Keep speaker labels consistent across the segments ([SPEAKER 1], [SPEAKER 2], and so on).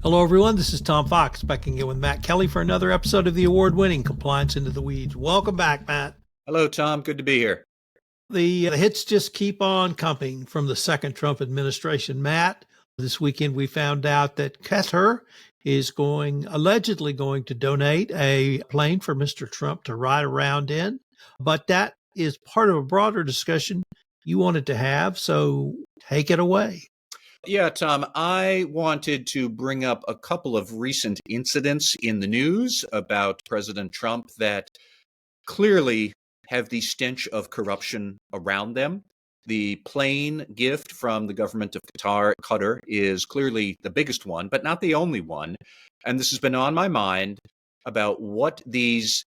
[SPEAKER 1] Hello, everyone. This is Tom Fox back again with Matt Kelly for another episode of the award-winning Compliance Into the Weeds. Welcome back, Matt.
[SPEAKER 2] Hello, Tom. Good to be here.
[SPEAKER 1] The hits just keep on coming from the second Trump administration. Matt, this weekend we found out that Qatar is allegedly going to donate a plane for Mr. Trump to ride around in. But that is part of a broader discussion you wanted to have, so take it away.
[SPEAKER 2] Yeah, Tom, I wanted to bring up a couple of recent incidents in the news about President Trump that clearly have the stench of corruption around them. The plane gift from the government of Qatar is clearly the biggest one, but not the only one. And this has been on my mind about what these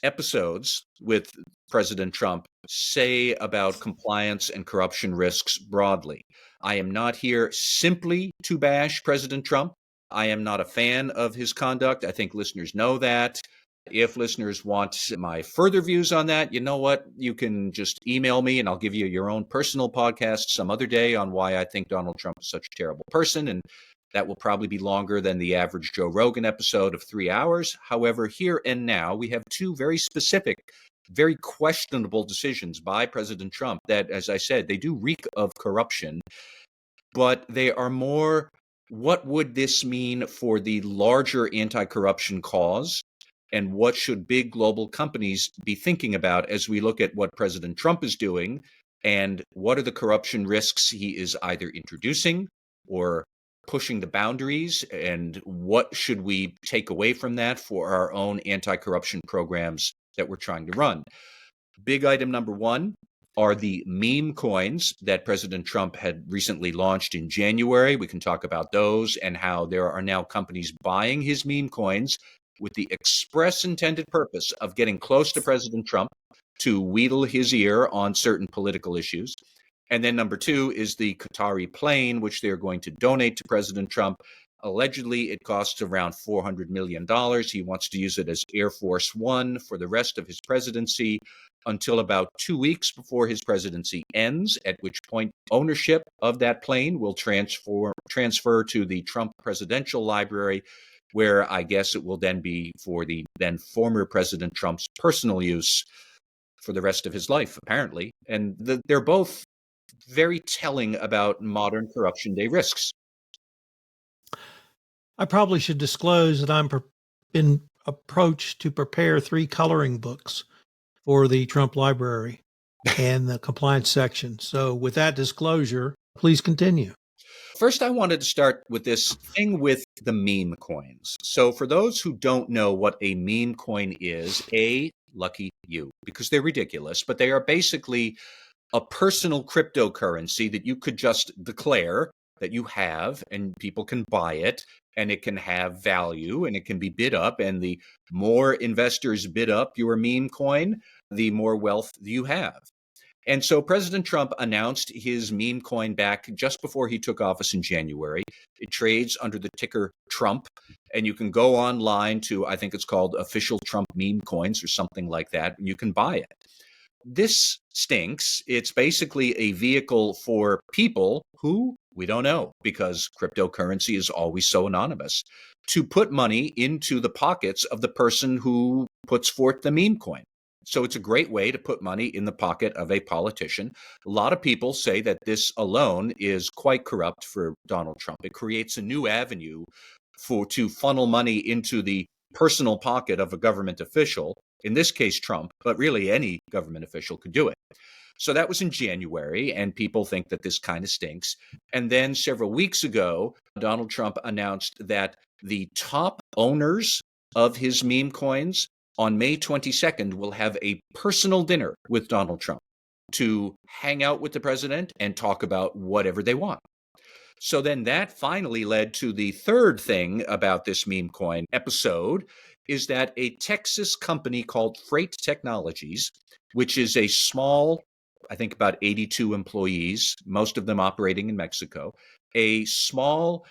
[SPEAKER 2] episodes with President Trump say about compliance and corruption risks broadly. I am not here simply to bash President Trump. I am not a fan of his conduct. I think listeners know that. If listeners want my further views on that, you know what? You can just email me and I'll give you your own personal podcast some other day on why I think Donald Trump is such a terrible person. And that will probably be longer than the average Joe Rogan episode of 3 hours. However, here and now, we have two very specific, very questionable decisions by President Trump that, as I said, they do reek of corruption, but they are more, what would this mean for the larger anti-corruption cause? And what should big global companies be thinking about as we look at what President Trump is doing? And what are the corruption risks he is either introducing or pushing the boundaries? And what should we take away from that for our own anti-corruption programs that we're trying to run? Big item number one are the meme coins that President Trump had recently launched in January. We can talk about those and how there are now companies buying his meme coins with the express intended purpose of getting close to President Trump to wheedle his ear on certain political issues. And then number two is the Qatari plane, which they're going to donate to President Trump. Allegedly, it costs around $400 million. He wants to use it as Air Force One for the rest of his presidency until about 2 weeks before his presidency ends, at which point ownership of that plane will transfer to the Trump Presidential Library, where I guess it will then be for the then former President Trump's personal use for the rest of his life, apparently. And they're both very telling about modern corruption day risks.
[SPEAKER 1] I probably should disclose that I'm been approached to prepare 3 coloring books for the Trump Library and the compliance section. So with that disclosure, please continue.
[SPEAKER 2] First, I wanted to start with this thing with the meme coins. So for those who don't know what a meme coin is, lucky you, because they're ridiculous, but they are basically a personal cryptocurrency that you could just declare that you have, and people can buy it, and it can have value, and it can be bid up. And the more investors bid up your meme coin, the more wealth you have. And so President Trump announced his meme coin back just before he took office in January. It trades under the ticker Trump, and you can go online to, I think it's called Official Trump Meme Coins or something like that, and you can buy it. This stinks. It's basically a vehicle for people who we don't know, because cryptocurrency is always so anonymous, to put money into the pockets of the person who puts forth the meme coin. So it's a great way to put money in the pocket of a politician. A lot of people say that this alone is quite corrupt for Donald Trump. It creates a new avenue to funnel money into the personal pocket of a government official, in this case Trump, but really any government official could do it. So that was in January, and people think that this kind of stinks. And then several weeks ago, Donald Trump announced that the top owners of his meme coins on May 22nd will have a personal dinner with Donald Trump to hang out with the president and talk about whatever they want. So then that finally led to the third thing about this meme coin episode, is that a Texas company called Freight Technologies, which is a small, I think about 82 employees, most of them operating in Mexico, a small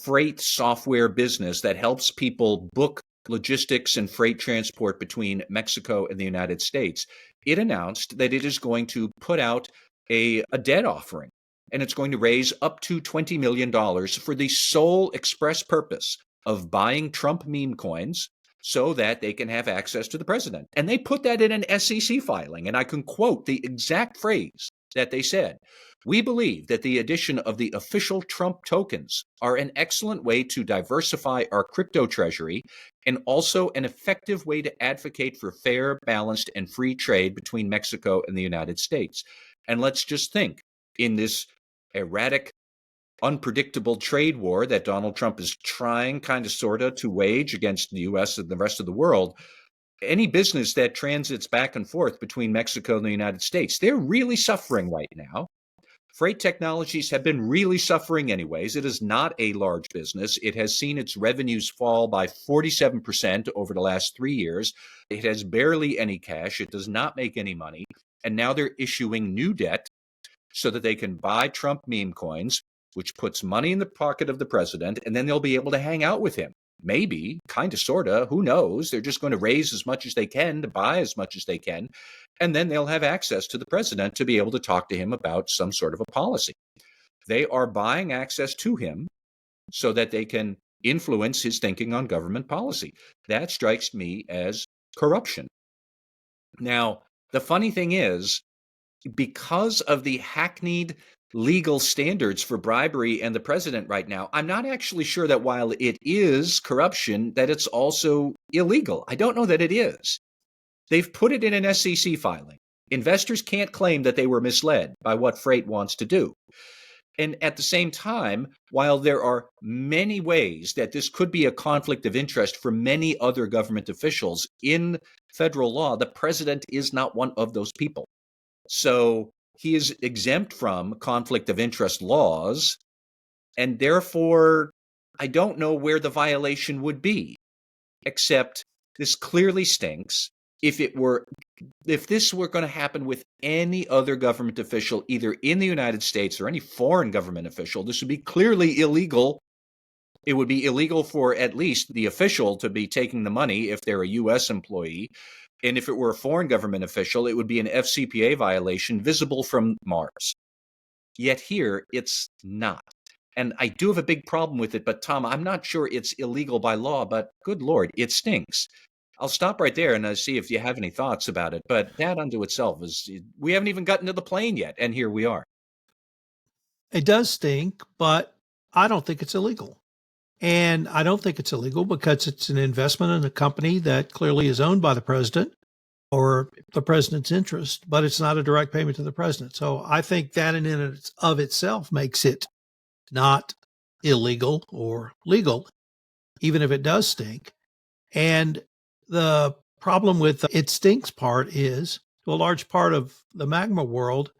[SPEAKER 2] freight software business that helps people book logistics and freight transport between Mexico and the United States. It announced that it is going to put out a debt offering. and it's going to raise up to $20 million for the sole express purpose of buying Trump meme coins so that they can have access to the president. And they put that in an SEC filing, and I can quote the exact phrase that they said. We believe that the addition of the official Trump tokens are an excellent way to diversify our crypto treasury and also an effective way to advocate for fair, balanced, and free trade between Mexico and the United States. And let's just think, in this erratic, unpredictable trade war that Donald Trump is trying kind of sort of to wage against the US and the rest of the world, any business that transits back and forth between Mexico and the United States, they're really suffering right now. Freight technologies have been really suffering anyways. It is not a large business. It has seen its revenues fall by 47% over the last 3 years. It has barely any cash. It does not make any money. And now they're issuing new debt so that they can buy Trump meme coins, which puts money in the pocket of the president, and then they'll be able to hang out with him. Maybe, kind of, sort of, who knows? They're just going to raise as much as they can to buy as much as they can, and then they'll have access to the president to be able to talk to him about some sort of a policy. They are buying access to him so that they can influence his thinking on government policy. That strikes me as corruption. Now, the funny thing is, because of the hackneyed legal standards for bribery and the president right now, I'm not actually sure that while it is corruption, that it's also illegal. I don't know that it is. They've put it in an SEC filing. Investors can't claim that they were misled by what Freight wants to do. And at the same time, while there are many ways that this could be a conflict of interest for many other government officials, in federal law, the president is not one of those people. So he is exempt from conflict of interest laws, and therefore, I don't know where the violation would be, except this clearly stinks. If this were going to happen with any other government official, either in the United States or any foreign government official, this would be clearly illegal. It would be illegal for at least the official to be taking the money if they're a U.S. employee. And if it were a foreign government official, it would be an FCPA violation visible from Mars. Yet here, it's not. And I do have a big problem with it, but Tom, I'm not sure it's illegal by law, but good Lord, it stinks. I'll stop right there and see if you have any thoughts about it. But that unto itself is, we haven't even gotten to the plane yet, and here we are.
[SPEAKER 1] It does stink, but I don't think it's illegal. And I don't think it's illegal because it's an investment in a company that clearly is owned by the president or the president's interest, but it's not a direct payment to the president. So I think that in and of itself makes it not illegal or legal, even if it does stink. And the problem with the it stinks part is, to a large part of the magma world,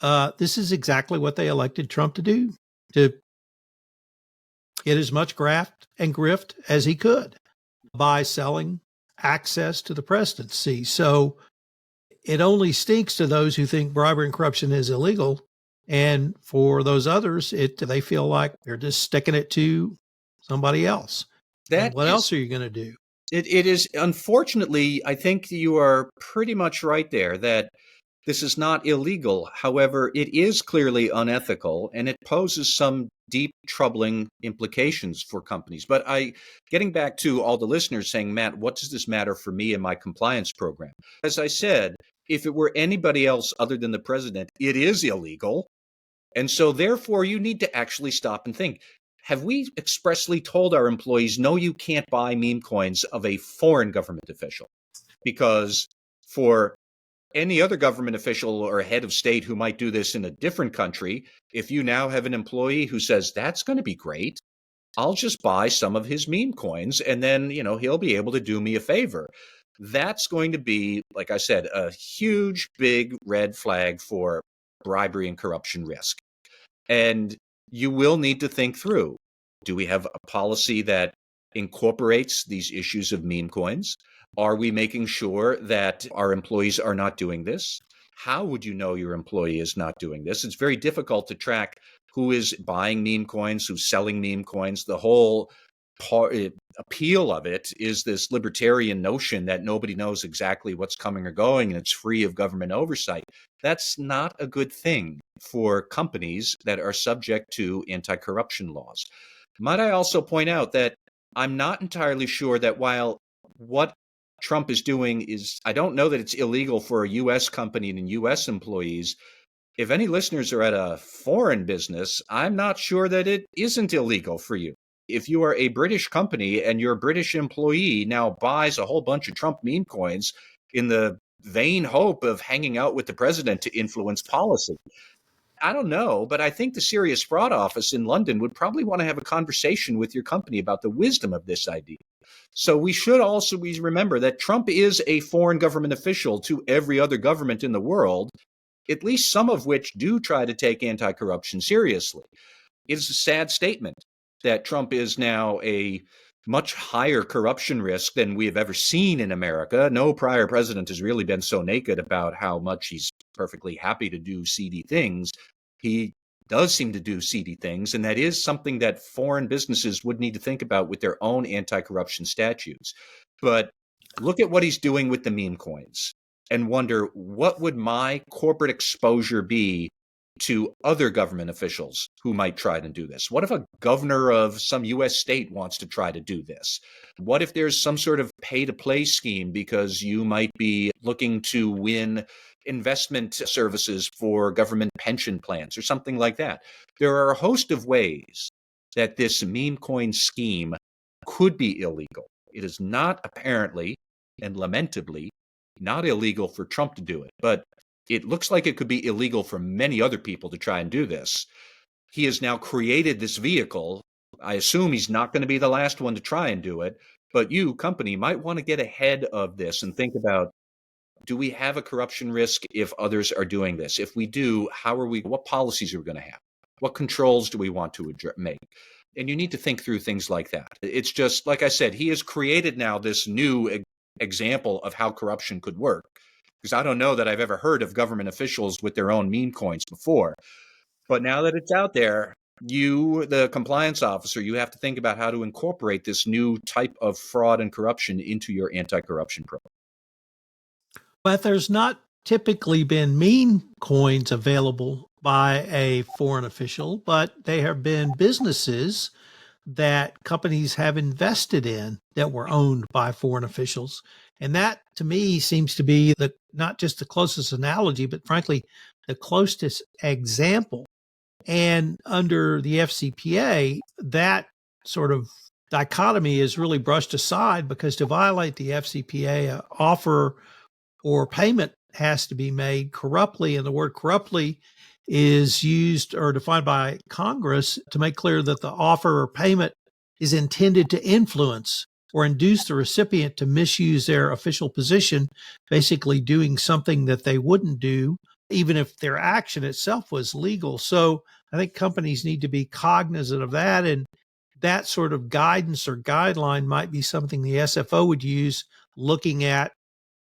[SPEAKER 1] this is exactly what they elected Trump to do, to get as much graft and grift as he could by selling access to the presidency. So it only stinks to those who think bribery and corruption is illegal. And for those others, they feel like they're just sticking it to somebody else. What else are you going to do?
[SPEAKER 2] It is, unfortunately, I think you are pretty much right there that this is not illegal. However, it is clearly unethical, and it poses some deep, troubling implications for companies. But getting back to all the listeners saying, Matt, what does this matter for me and my compliance program? As I said, if it were anybody else other than the president, it is illegal. And so therefore, you need to actually stop and think. Have we expressly told our employees, no, you can't buy meme coins of a foreign government official? Because for any other government official or head of state who might do this in a different country, if you now have an employee who says, that's going to be great, I'll just buy some of his meme coins and then, he'll be able to do me a favor. That's going to be, like I said, a huge, big red flag for bribery and corruption risk. And you will need to think through, do we have a policy that incorporates these issues of meme coins? Are we making sure that our employees are not doing this? How would you know your employee is not doing this? It's very difficult to track who is buying meme coins, who's selling meme coins. The whole appeal of it is this libertarian notion that nobody knows exactly what's coming or going and it's free of government oversight. That's not a good thing for companies that are subject to anti-corruption laws. Might I also point out that I'm not entirely sure that while what Trump is doing is, I don't know that it's illegal for a U.S. company and U.S. employees. If any listeners are at a foreign business, I'm not sure that it isn't illegal for you. If you are a British company and your British employee now buys a whole bunch of Trump meme coins in the vain hope of hanging out with the president to influence policy, I don't know, but I think the Serious Fraud Office in London would probably want to have a conversation with your company about the wisdom of this idea. So we should also remember that Trump is a foreign government official to every other government in the world, at least some of which do try to take anti-corruption seriously. It's a sad statement that Trump is now a much higher corruption risk than we have ever seen in America. No prior president has really been so naked about how much he's perfectly happy to do seedy things. He does seem to do seedy things, and that is something that foreign businesses would need to think about with their own anti-corruption statutes. But look at what he's doing with the meme coins and wonder, what would my corporate exposure be to other government officials who might try to do this? What if a governor of some U.S. state wants to try to do this? What if there's some sort of pay-to-play scheme because you might be looking to win investment services for government pension plans or something like that? There are a host of ways that this meme coin scheme could be illegal. It is not apparently and lamentably not illegal for Trump to do it, but it looks like it could be illegal for many other people to try and do this. He has now created this vehicle. I assume he's not going to be the last one to try and do it, but you, company, might want to get ahead of this and think about, do we have a corruption risk if others are doing this? If we do, what policies are we going to have? What controls do we want to make? And you need to think through things like that. It's just, like I said, he has created now this new example of how corruption could work. Because I don't know that I've ever heard of government officials with their own meme coins before. But now that it's out there, you, the compliance officer, you have to think about how to incorporate this new type of fraud and corruption into your anti-corruption program.
[SPEAKER 1] But there's not typically been meme coins available by a foreign official, but they have been businesses that companies have invested in that were owned by foreign officials. And that, to me, seems to be not just the closest analogy, but frankly, the closest example. And under the FCPA, that sort of dichotomy is really brushed aside, because to violate the FCPA, an offer or payment has to be made corruptly. And the word corruptly is used or defined by Congress to make clear that the offer or payment is intended to influence or induce the recipient to misuse their official position, basically doing something that they wouldn't do, even if their action itself was legal. So I think companies need to be cognizant of that. And that sort of guidance or guideline might be something the SFO would use, looking at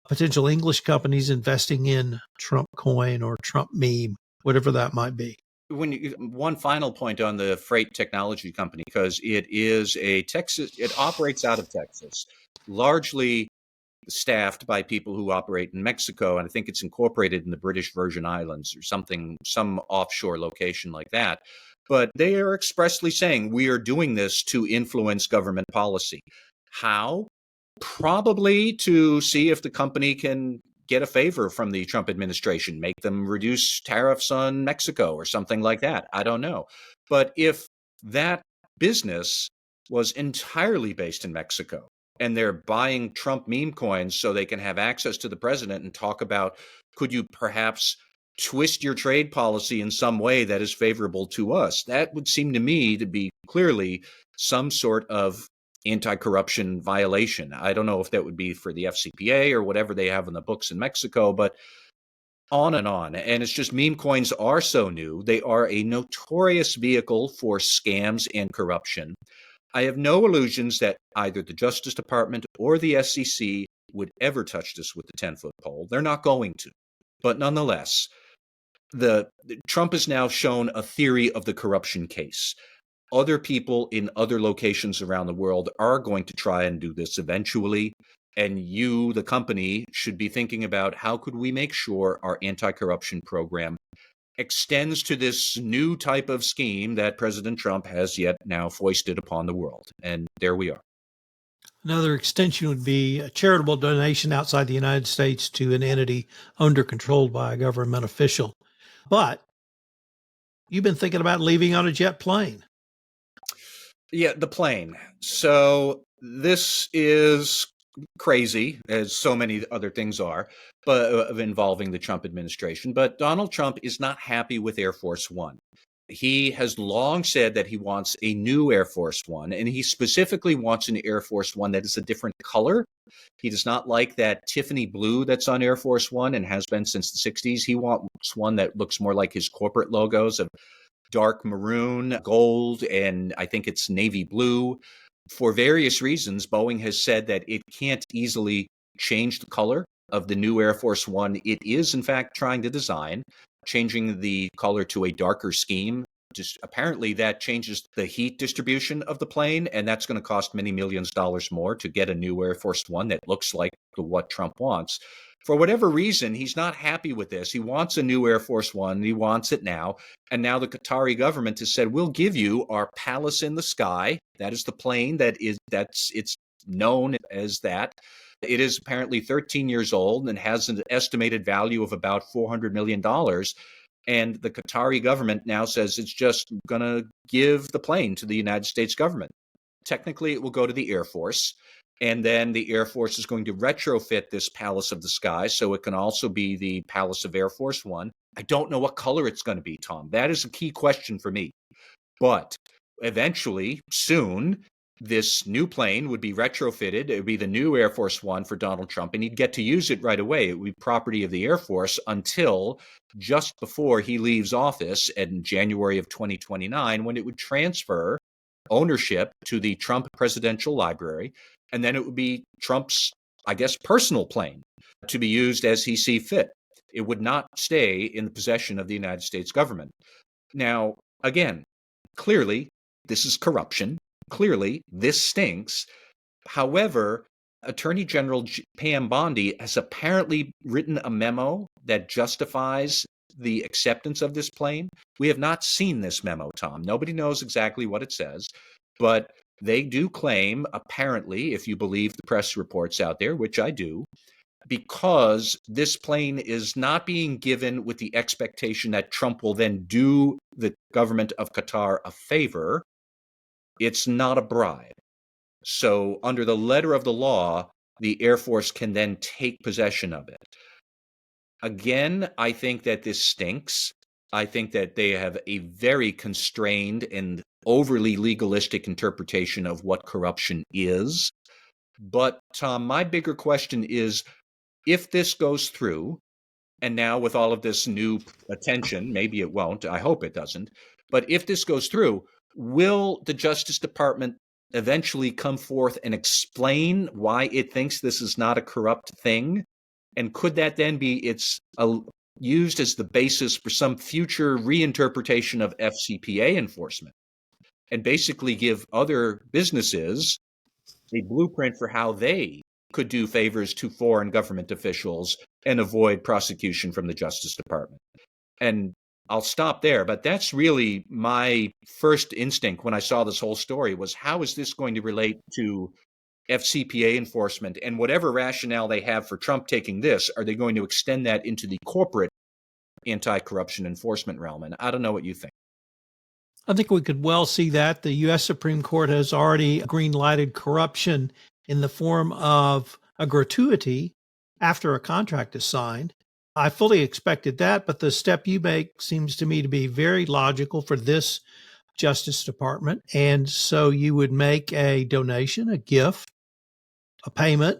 [SPEAKER 1] potential English companies investing in Trump coin or Trump meme, whatever that might be.
[SPEAKER 2] One final point on the freight technology company, because it operates out of Texas, largely staffed by people who operate in Mexico, and I think it's incorporated in the British Virgin Islands or something, some offshore location like that. But they are expressly saying, we are doing this to influence government policy. How? Probably to see if the company can get a favor from the Trump administration, make them reduce tariffs on Mexico or something like that. I don't know. But if that business was entirely based in Mexico and they're buying Trump meme coins so they can have access to the president and talk about, could you perhaps twist your trade policy in some way that is favorable to us? That would seem to me to be clearly some sort of anti-corruption violation. I don't know if that would be for the FCPA or whatever they have in the books in Mexico, but on and on. And it's just, meme coins are so new. They are a notorious vehicle for scams and corruption. I have no illusions that either the Justice Department or the SEC would ever touch this with the 10-foot pole. They're not going to. But nonetheless, Trump has now shown a theory of the corruption case. other people in other locations around the world are going to try and do this eventually. And you, the company, should be thinking about how could we make sure our anti-corruption program extends to this new type of scheme that President Trump has yet now foisted upon the world. And there we are.
[SPEAKER 1] Another extension would be a charitable donation outside the United States to an entity owned or controlled by a government official. But you've been thinking about leaving on a jet plane.
[SPEAKER 2] Yeah, the plane. So this is crazy, as so many other things are, but involving the Trump administration. But Donald Trump is not happy with Air Force One. He has long said that he wants a new Air Force One, and he specifically wants an Air Force One that is a different color. He does not like that Tiffany blue that's on Air Force One and has been since the 60s. He wants one that looks more like his corporate logos of dark maroon, gold, and I think it's navy blue. For various reasons, Boeing has said that it can't easily change the color of the new Air Force One. It is, in fact, trying to design, changing the color to a darker scheme. Just apparently that changes the heat distribution of the plane, and that's going to cost many millions of dollars more to get a new Air Force One that looks like what Trump wants. For whatever reason, he's not happy with this. He wants a new Air Force One, and he wants it now. And now the Qatari government has said, we'll give you our Palace in the Sky. That is the plane it's known as that. It is apparently 13 years old and has an estimated value of about $400 million. And the Qatari government now says it's just going to give the plane to the United States government. Technically, it will go to the Air Force. And then the Air Force is going to retrofit this Palace of the Sky so it can also be the Palace of Air Force One. I don't know what color it's going to be, Tom. That is a key question for me. But eventually, soon, this new plane would be retrofitted. It would be the new Air Force One for Donald Trump, and he'd get to use it right away. It would be property of the Air Force until just before he leaves office in January of 2029, when it would transfer ownership to the Trump Presidential Library. And then it would be Trump's, I guess, personal plane to be used as he see fit. It would not stay in the possession of the United States government. Now, again, clearly, this is corruption. Clearly, this stinks. However, Attorney General Pam Bondi has apparently written a memo that justifies the acceptance of this plane. We have not seen this memo, Tom. Nobody knows exactly what it says, but they do claim, apparently, if you believe the press reports out there, which I do, because this plane is not being given with the expectation that Trump will then do the government of Qatar a favor. It's not a bribe. So under the letter of the law, the Air Force can then take possession of it. Again, I think that this stinks. I think that they have a very constrained and overly legalistic interpretation of what corruption is. But Tom, my bigger question is, if this goes through, and now with all of this new attention, maybe it won't, I hope it doesn't, but if this goes through, will the Justice Department eventually come forth and explain why it thinks this is not a corrupt thing? And could that then be used as the basis for some future reinterpretation of FCPA enforcement, and basically give other businesses a blueprint for how they could do favors to foreign government officials and avoid prosecution from the Justice Department? And I'll stop there, but that's really my first instinct when I saw this whole story was, how is this going to relate to FCPA enforcement? And whatever rationale they have for Trump taking this, are they going to extend that into the corporate anti-corruption enforcement realm? And I don't know what you think.
[SPEAKER 1] I think we could well see that. The U.S. Supreme Court has already green-lighted corruption in the form of a gratuity after a contract is signed. I fully expected that, but the step you make seems to me to be very logical for this Justice Department. And so you would make a donation, a gift, a payment,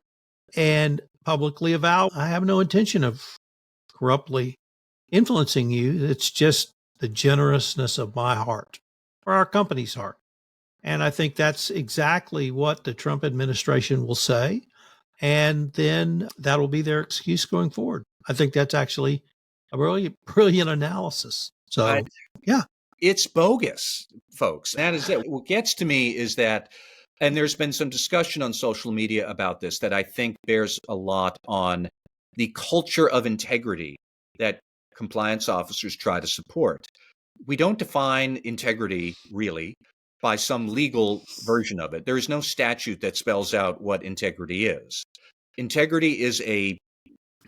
[SPEAKER 1] and publicly avow, I have no intention of corruptly influencing you. It's just the generousness of my heart, or our company's heart. And I think that's exactly what the Trump administration will say. And then that'll be their excuse going forward. I think that's actually a really brilliant analysis. So, yeah.
[SPEAKER 2] It's bogus, folks. That is it. What gets to me is that, and there's been some discussion on social media about this that I think bears a lot on the culture of integrity that compliance officers try to support. We don't define integrity really by some legal version of it. There is no statute that spells out what integrity is. Integrity is a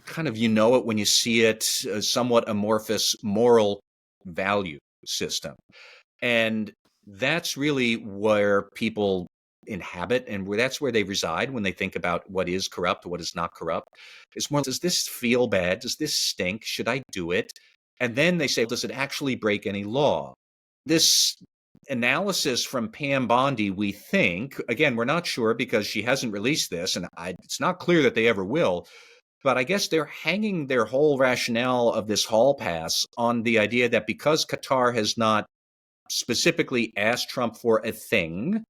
[SPEAKER 2] kind of, you know it when you see it, a somewhat amorphous moral value system. And that's really where people inhabit, and that's where they reside when they think about what is corrupt, what is not corrupt. It's more, does this feel bad? Does this stink? Should I do it? And then they say, does it actually break any law? This analysis from Pam Bondi, we think, again, we're not sure because she hasn't released this, and it's not clear that they ever will, but I guess they're hanging their whole rationale of this hall pass on the idea that because Qatar has not specifically asked Trump for a thing,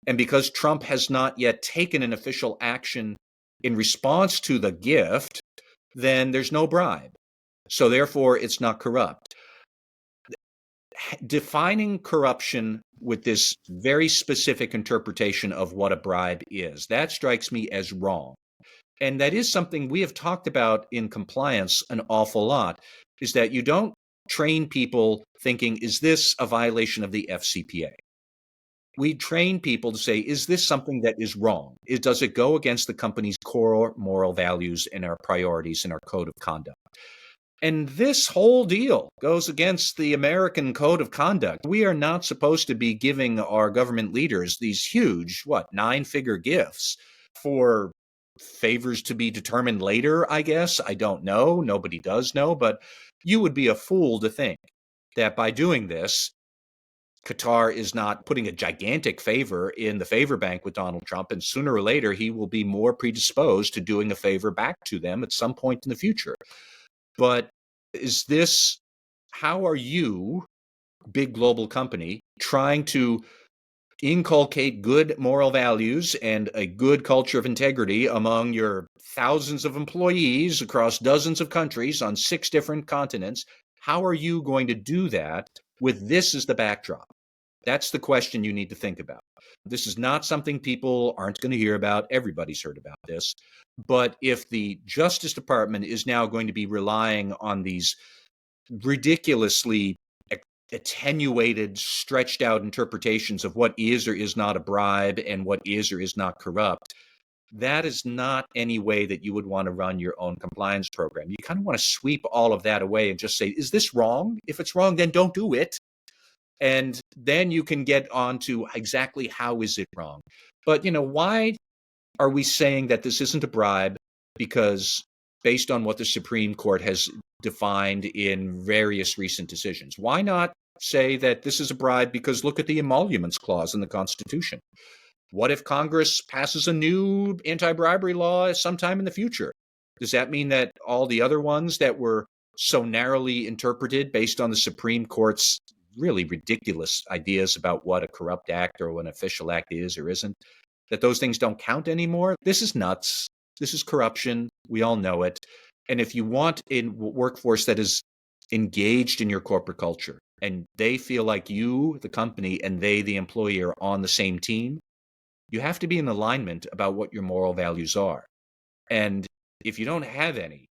[SPEAKER 2] and because Trump has not yet taken an official action in response to the gift, then there's no bribe. So therefore, it's not corrupt. Defining corruption with this very specific interpretation of what a bribe is, that strikes me as wrong. And that is something we have talked about in compliance an awful lot, is that you don't train people thinking, is this a violation of the FCPA? We train people to say, is this something that is wrong? Does it go against the company's core moral values and our priorities and our code of conduct? And this whole deal goes against the American Code of Conduct. We are not supposed to be giving our government leaders these huge, 9-figure gifts for favors to be determined later, I guess. I don't know. Nobody does know. But you would be a fool to think that by doing this, Qatar is not putting a gigantic favor in the favor bank with Donald Trump, and sooner or later he will be more predisposed to doing a favor back to them at some point in the future. But how are you, big global company, trying to inculcate good moral values and a good culture of integrity among your thousands of employees across dozens of countries on 6 different continents? How are you going to do that with this as the backdrop? That's the question you need to think about. This is not something people aren't going to hear about. Everybody's heard about this. But if the Justice Department is now going to be relying on these ridiculously attenuated, stretched out interpretations of what is or is not a bribe and what is or is not corrupt, that is not any way that you would want to run your own compliance program. You kind of want to sweep all of that away and just say, is this wrong? If it's wrong, then don't do it. And then you can get on to exactly how is it wrong. But, why are we saying that this isn't a bribe? Because based on what the Supreme Court has defined in various recent decisions, why not say that this is a bribe because look at the emoluments clause in the Constitution? What if Congress passes a new anti-bribery law sometime in the future? Does that mean that all the other ones that were so narrowly interpreted based on the Supreme Court's really ridiculous ideas about what a corrupt act or an official act is or isn't, that those things don't count anymore? This is nuts. This is corruption. We all know it. And if you want a workforce that is engaged in your corporate culture and they feel like you, the company, and they, the employee, are on the same team, you have to be in alignment about what your moral values are. And if you don't have any,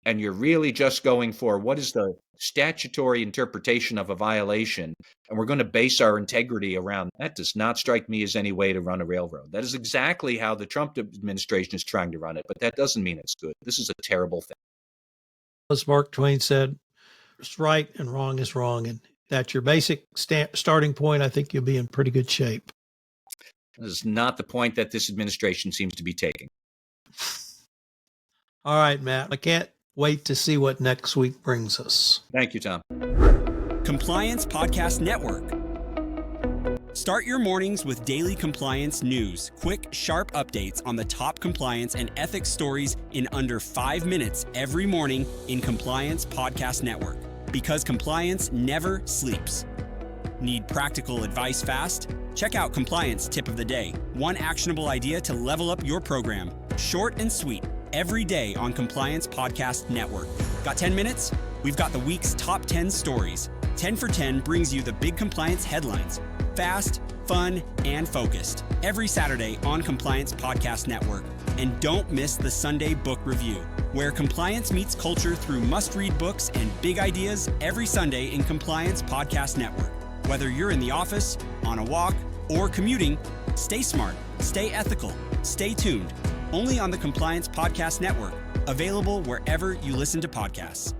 [SPEAKER 2] and you're really just going for what is the statutory interpretation of a violation, and we're going to base our integrity around that, does not strike me as any way to run a railroad. That is exactly how the Trump administration is trying to run it, but that doesn't mean it's good. This is a terrible thing.
[SPEAKER 1] As Mark Twain said, it's right and wrong is wrong. And that's your basic starting point. I think you'll be in pretty good shape.
[SPEAKER 2] This is not the point that this administration seems to be taking.
[SPEAKER 1] All right, Matt, I can't wait to see what next week brings us.
[SPEAKER 2] Thank you, Tom.
[SPEAKER 3] Compliance Podcast Network. Start your mornings with daily compliance news, quick, sharp updates on the top compliance and ethics stories in under 5 minutes every morning in Compliance Podcast Network. Because compliance never sleeps. Need practical advice fast? Check out Compliance Tip of the Day. One actionable idea to level up your program. Short and sweet. Every day on Compliance Podcast Network. Got 10 minutes? We've got the week's top 10 stories. 10 for 10 brings you the big compliance headlines, fast, fun, and focused, every Saturday on Compliance Podcast Network. And don't miss the Sunday Book Review, where compliance meets culture through must-read books and big ideas every Sunday in Compliance Podcast Network. Whether you're in the office, on a walk, or commuting, stay smart, stay ethical, stay tuned. Only on the Compliance Podcast Network, available wherever you listen to podcasts.